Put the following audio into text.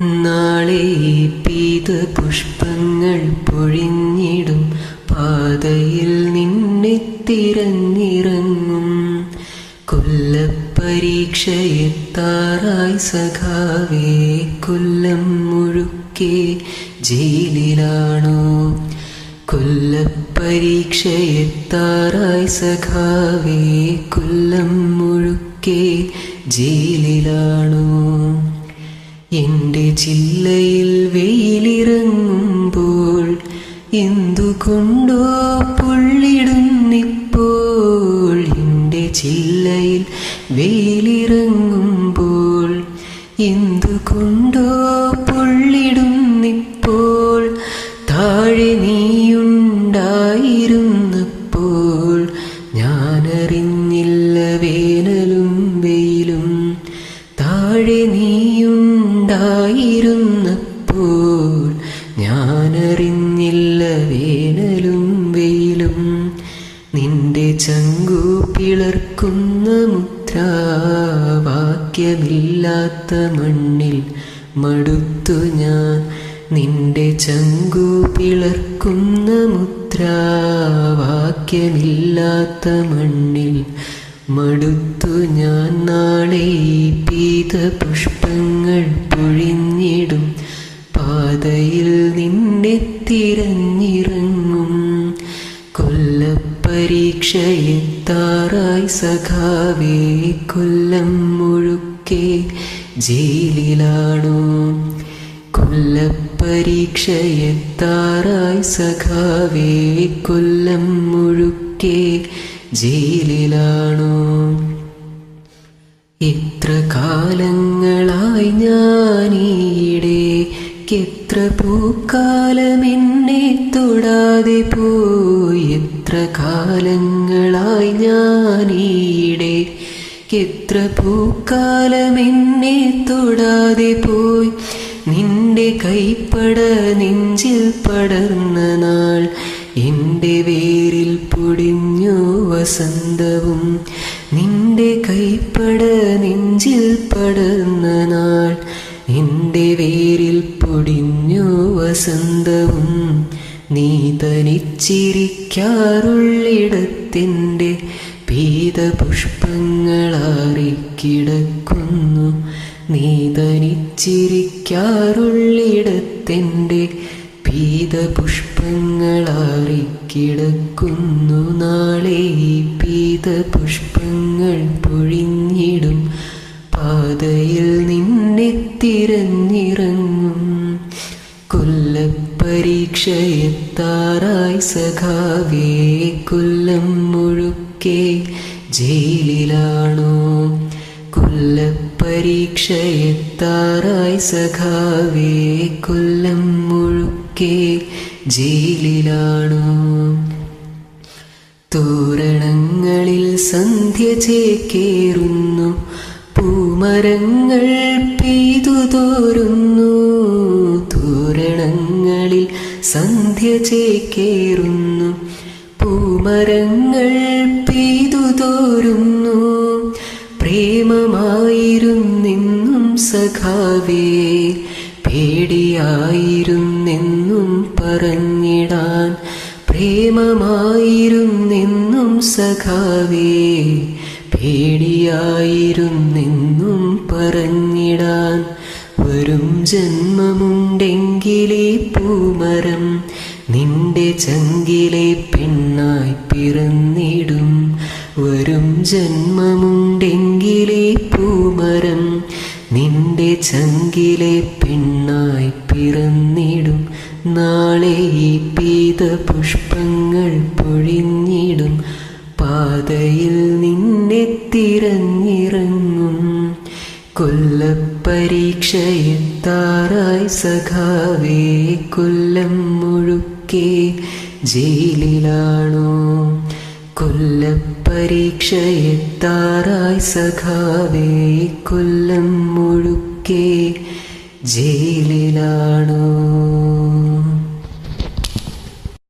നാളെ പീതപുഷ്പങ്ങൾ പൊഴിഞ്ഞിടും പാതയിൽ നിന്നെ തിരഞ്ഞിറങ്ങും. കൊല്ലപ്പരീക്ഷയെത്താറായി സഖാവേ, കൊല്ലം മുഴുക്കെ ജയിലിലാണോ? കൊല്ലപ്പരീക്ഷയെത്താറായി സഖാവേ, കൊല്ലം മുഴുക്കെ ജയിലിലാണോ? എൻ്റെ ജില്ലയിൽ വെയിലിറങ്ങുമ്പോൾ എന്തുകൊണ്ടോ പൊള്ളിടുന്നിപ്പോൾ. എൻ്റെ ജില്ലയിൽ വെയിലിറങ്ങുമ്പോൾ എന്തുകൊണ്ടോ പൊള്ളിടുന്നിപ്പോൾ. താഴെ നീയുണ്ടായിരുന്നപ്പോൾ ഞാനറിഞ്ഞില്ല വേനലും വെയിലും. താഴെ നീയുണ്ടായിരുന്നപ്പോൾ ഞാനറിഞ്ഞില്ല വേനലും വെയിലും. നിന്റെ ചങ്കു പിളർക്കുന്ന മുദ്രാവാക്യമില്ലാത്ത മണ്ണിൽ മടുത്തു ഞാൻ. നിന്റെ ചങ്കു പിളർക്കുന്ന മുദ്രാവാക്യമില്ലാത്ത മണ്ണിൽ മടുത്തു ഞാൻ. നാളെ പീതപുഷ്പങ്ങൾ പൊഴിഞ്ഞിടും പാതയിൽ നിന്നെ തിരഞ്ഞിറങ്ങും. കൊല്ലപ്പരീക്ഷയെത്താറായി സഖാവേ, കൊല്ലം മുഴുക്കെ ജയിലിലാണോ? കൊല്ലപ്പരീക്ഷയെത്താറായി സഖാവേ, കൊല്ലം മുഴുക്കെ ജയിലിലാണോ? എത്ര കാലങ്ങളായി ഞാനീയിടേക്കെത്ര പൂക്കാലം എന്നെ തൊടാതെ പോയി. എത്ര കാലങ്ങളായി ഞാനീയിടേക്കെത്ര പൂക്കാലം എന്നെ തൊടാതെ പോയി. നിന്റെ കൈപ്പട നെഞ്ചിൽ പടർന്ന നാൾ എൻ്റെ വേരിൽ പൊടിഞ്ഞു വസന്തവും. നിന്റെ കൈപ്പട നെഞ്ചിൽ പടർന്ന നാൾ എൻ്റെ വേരിൽ പൊടിഞ്ഞു വസന്തവും. നീ തനിച്ചിരിക്കാറുള്ളിടത്തിൻ്റെ പീതപുഷ്പങ്ങളാറിക്കിടക്കുന്നു. നീ തനിച്ചിരിക്കാറുള്ളിടത്തിൻ്റെ പീതപുഷ്പങ്ങളാറിക്കിടക്കുന്നു. നാളെ പീതപുഷ്പങ്ങൾ പൊഴിഞ്ഞിടും പാതയിൽ നിന്നെ തിരഞ്ഞിറങ്ങും. കൊല്ലപ്പരീക്ഷയെത്താറായി സഖാവേ, കൊല്ലം മുഴുക്കെ ജയിലിലാണോ? കൊല്ലപ്പരീക്ഷയെത്താറായി സഖാവേ, കൊല്ലം മുഴുക്കെ ജയിലിലാണോ? തോരണങ്ങളിൽ സന്ധ്യ ചേക്കേറുന്നു, പൂമരങ്ങൾ പെയ്തു തോരുന്നു. തോരണങ്ങളിൽ സന്ധ്യ ചേക്കേറുന്നു, പൂമരങ്ങൾ പെയ്തു തോരുന്നു. പ്രേമമായിരുന്നെന്നും സഖാവേ, പേടിയായിരുന്നെന്നും പറഞ്ഞിടാൻ. പ്രേമമായിരുന്നെന്നും സഖാവേ, പേടിയായിരുന്നെന്നും പറഞ്ഞിടാൻ. വരും ജന്മമുണ്ടെങ്കിലേ പൂമരം നിന്റെ ചങ്കിലെ പെണ്ണായി പിറന്നിടും. വരും ജന്മമുണ്ടെങ്കിലേ പൂമരം നിന്റെ ചങ്കിലെ പെണ്ണായി പിറന്നിടും. നാളെ പീതപുഷ്പങ്ങൾ പൊഴിഞ്ഞിടും പാതയിൽ നിന്നെ തിരഞ്ഞിറങ്ങും. കൊല്ലപ്പരീക്ഷയെത്താറായി സഖാവേ, കൊല്ലം മുഴുക്കെ ജയിലിലാണോ? കൊല്ലപ്പരീക്ഷയെത്താറായി സഖാവേ, കൊല്ലം മുഴുക്കെ ജയിലിലാണോ?